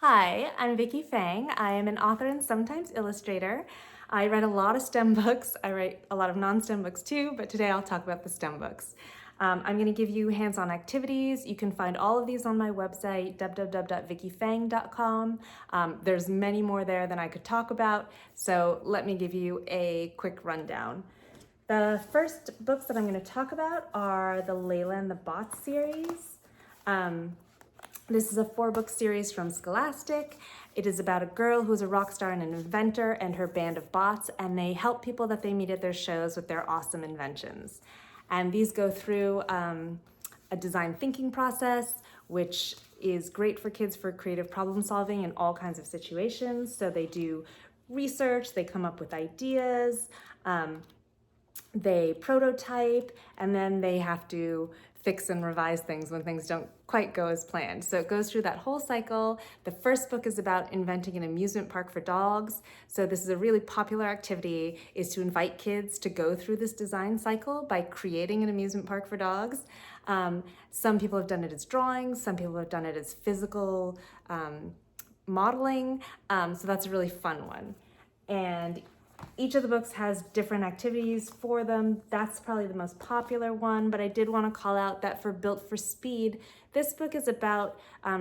Hi, I'm Vicky Fang. I am an author and sometimes illustrator. I write a lot of STEM books. I write a lot of non-STEM books too, but today I'll talk about the STEM books. I'm going to give you hands-on activities. You can find all of these on my website, www.vickyfang.com. There's many more there than I could talk about, so let me give you a quick rundown. The first books that I'm going to talk about are the Layla and the Bot series. This is a 4-book series from Scholastic. It is about a girl who's a rock star and an inventor and her band of bots, and they help people that they meet at their shows with their awesome inventions. And these go through a design thinking process, which is great for kids for creative problem solving in all kinds of situations. So they do research, they come up with ideas, they prototype, and then they have to fix and revise things when things don't quite go as planned. So it goes through that whole cycle. The first book is about inventing an amusement park for dogs. So this is a really popular activity, is to invite kids to go through this design cycle by creating an amusement park for dogs. Some people have done it as drawings, some people have done it as physical modeling. So that's a really fun one. And each of the books has different activities for them. That's probably the most popular one, but I did want to call out that for Built for Speed, this book is about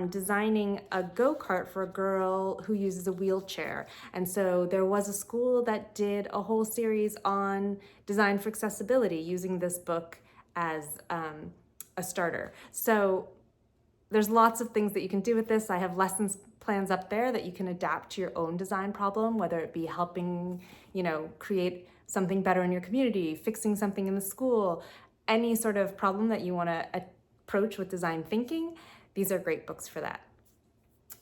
designing a go-kart for a girl who uses a wheelchair. And so there was a school that did a whole series on design for accessibility using this book as a starter. So there's lots of things that you can do with this. I have lessons plans up there that you can adapt to your own design problem, whether it be helping, create something better in your community, fixing something in the school, any sort of problem that you want to approach with design thinking. These are great books for that.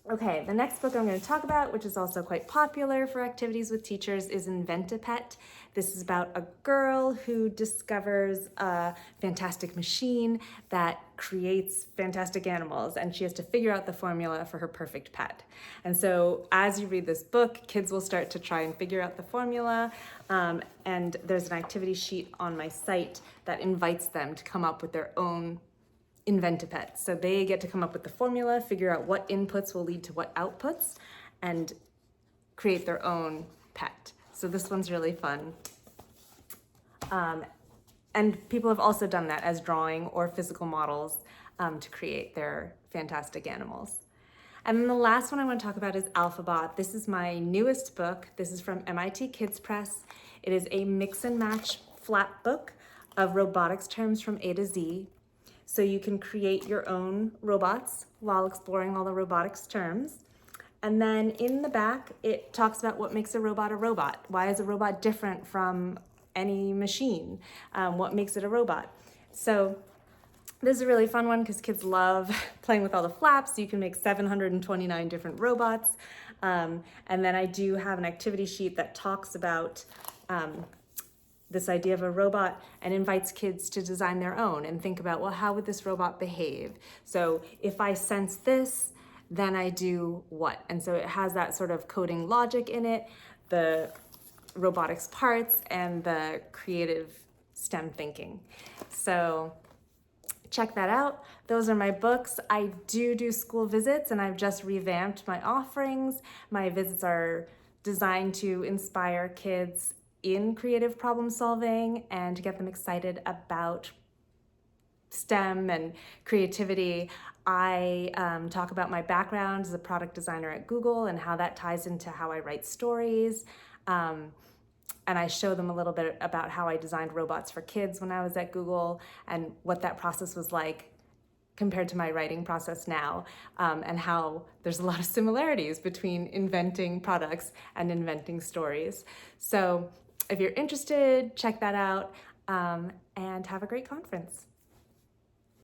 Okay, the next book I'm going to talk about, which is also quite popular for activities with teachers, is Invent-A-Pet. This is about a girl who discovers a fantastic machine that creates fantastic animals, and she has to figure out the formula for her perfect pet. And so as you read this book, kids will start to try and figure out the formula, and there's an activity sheet on my site that invites them to come up with their own Invent-A-Pet. So they get to come up with the formula, figure out what inputs will lead to what outputs, and create their own pet. So this one's really fun. And people have also done that as drawing or physical models to create their fantastic animals. And then the last one I want to talk about is Alphabot. This is my newest book. This is from MIT Kids Press. It is a mix and match flat book of robotics terms from A to Z. So you can create your own robots while exploring all the robotics terms. And then in the back, it talks about what makes a robot a robot. Why is a robot different from any machine? What makes it a robot? So this is a really fun one because kids love playing with all the flaps. You can make 729 different robots. And then I do have an activity sheet that talks about this idea of a robot and invites kids to design their own and think about, well, how would this robot behave? So if I sense this, then I do what? And so it has that sort of coding logic in it, the robotics parts, and the creative STEM thinking. So check that out. Those are my books. I do school visits, and I've just revamped my offerings. My visits are designed to inspire kids in creative problem solving and to get them excited about STEM and creativity. I talk about my background as a product designer at Google and how that ties into how I write stories. And I show them a little bit about how I designed robots for kids when I was at Google and what that process was like compared to my writing process now, and how there's a lot of similarities between inventing products and inventing stories. So if you're interested, check that out, and have a great conference.